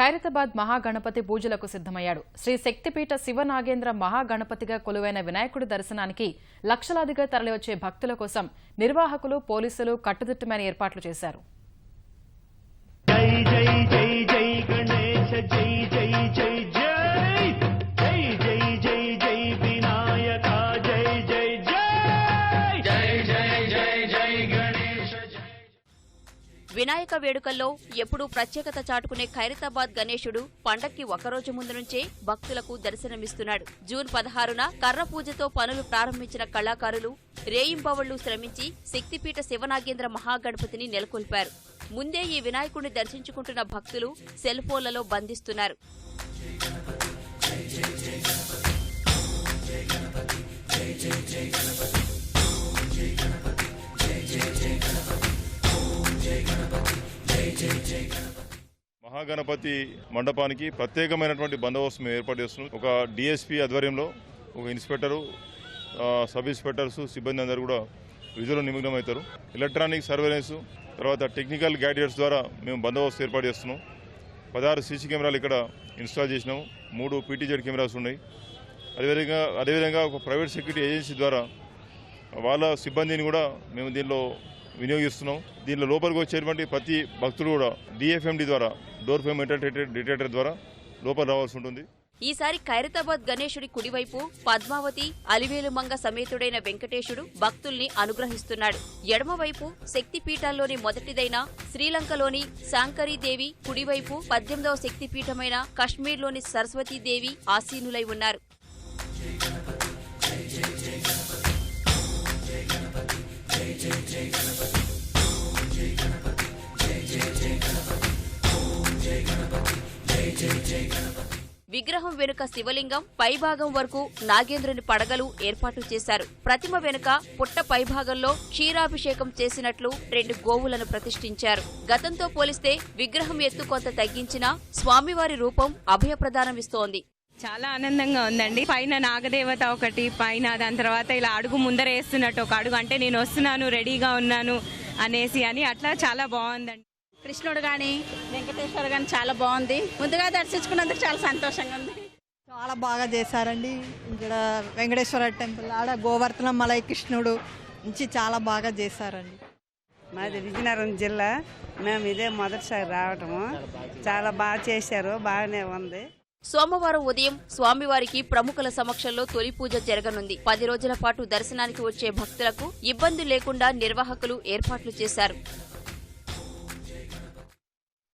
ఖైరతాబాద్ మహాగణపతి పూజలకు సిద్ధమయ్యాడు. శ్రీ శక్తిపీఠ శివనాగేంద్ర మహాగణపతిగా కొలువైన వినాయకుడి దర్శనానికి లక్షలాదిగా తరలివచ్చే భక్తుల కోసం నిర్వాహకులు, పోలీసులు కట్టుదిట్టమైన ఏర్పాట్లు చేశారు. వినాయక వేడుకల్లో ఎప్పుడూ ప్రత్యేకత చాటుకునే ఖైరతాబాద్ గణేశుడు పండక్కి ఒకరోజు ముందు నుంచే భక్తులకు దర్శనమిస్తున్నాడు. జూన్ 16న కర్ర పూజతో పనులు ప్రారంభించిన కళాకారులు రేయింబవళ్లు శ్రమించి శక్తిపీఠ శివనాగేంద్ర మహాగణపతిని నెలకొల్పారు. ముందే ఈ వినాయకుడిని దర్శించుకుంటున్న భక్తులు సెల్ ఫోన్లలో బంధిస్తున్నారు. మహాగణపతి మండపానికి ప్రత్యేకమైనటువంటి బందోబస్తు మేము ఏర్పాటు చేస్తున్నాం. ఒక డిఎస్పీ ఆధ్వర్యంలో ఒక ఇన్స్పెక్టరు, సబ్ ఇన్స్పెక్టర్స్, సిబ్బంది అందరూ కూడా విధుల్లో నిమగ్నమవుతారు. ఎలక్ట్రానిక్ సర్వేలెన్స్, తర్వాత టెక్నికల్ గైడెన్స్ ద్వారా మేము బందోబస్తు ఏర్పాటు చేస్తున్నాం. 16 సీసీ కెమెరాలు ఇక్కడ ఇన్స్టాల్ చేసినాము. 3 పీటీజెడ్ కెమెరాస్ ఉన్నాయి. అదేవిధంగా ఒక ప్రైవేట్ సెక్యూరిటీ ఏజెన్సీ ద్వారా వాళ్ళ సిబ్బందిని కూడా మేము దీనిలో వినియోగిస్తున్నాం. దీనిలో లోపలికి వచ్చేటువంటి ప్రతి భక్తులు కూడా డిఎఫ్ఎండి ద్వారా, డోర్ ఫ్రేమ్ డిటెక్టర్ ద్వారా లోపల రావాల్సి ఉంటుంది. ఈసారి ఖైరతాబాద్ గణేశుడి కుడివైపు పద్మావతి, అలివేలుమంగ సమేతుడైన వెంకటేశుడు భక్తుల్ని అనుగ్రహిస్తున్నాడు. ఎడమవైపు శక్తిపీఠాల్లోని మొదటిదైన శ్రీలంకలోని శాంకరీదేవి, కుడివైపు 18వ శక్తిపీఠమైన కశ్మీర్లోని సరస్వతీదేవి ఆసీనులై ఉన్నారు. విగ్రహం వెనుక శివలింగం, పైభాగం వరకు నాగేంద్రుని పడగలు ఏర్పాటు చేశారు. ప్రతిమ వెనుక పుట్ట పైభాగంలో క్షీరాభిషేకం చేసినట్లు 2 గోవులను ప్రతిష్ఠించారు. గతంతో పోలిస్తే విగ్రహం ఎత్తు కొంత తగ్గించినా స్వామివారి రూపం అభయప్రదానమిస్తోంది. చాలా ఆనందంగా ఉందండి. పైన నాగదేవత ఒకటి, పైన దాని తర్వాత ఇలా అడుగు ముందర వేస్తున్నట్టు ఒక అడుగు, అంటే నేను వస్తున్నాను, రెడీగా ఉన్నాను అనేసి అని, అట్లా చాలా బాగుందండి. కృష్ణుడు గాని వెంకటేశ్వర గాని చాలా బాగుంది. ముందుగా దర్శించుకున్నందుకు చాలా సంతోషంగా ఉంది. చాలా బాగా చేశారండి. ఇక్కడ వెంకటేశ్వర టెంపుల్ ఆడ గోవర్ధనం మలై కృష్ణుడు నుంచి చాలా బాగా చేశారండి. మాది విజయనగరం జిల్లా. మేము ఇదే మొదటిసారి రావటము. చాలా బాగా చేశారు, బాగానే ఉంది. సోమవారం ఉదయం స్వామివారికి ప్రముఖుల సమక్షంలో తొలి పూజ జరగనుంది. 10 రోజుల పాటు దర్శనానికి వచ్చే భక్తులకు ఇబ్బంది లేకుండా నిర్వాహకులు ఏర్పాట్లు చేశారు.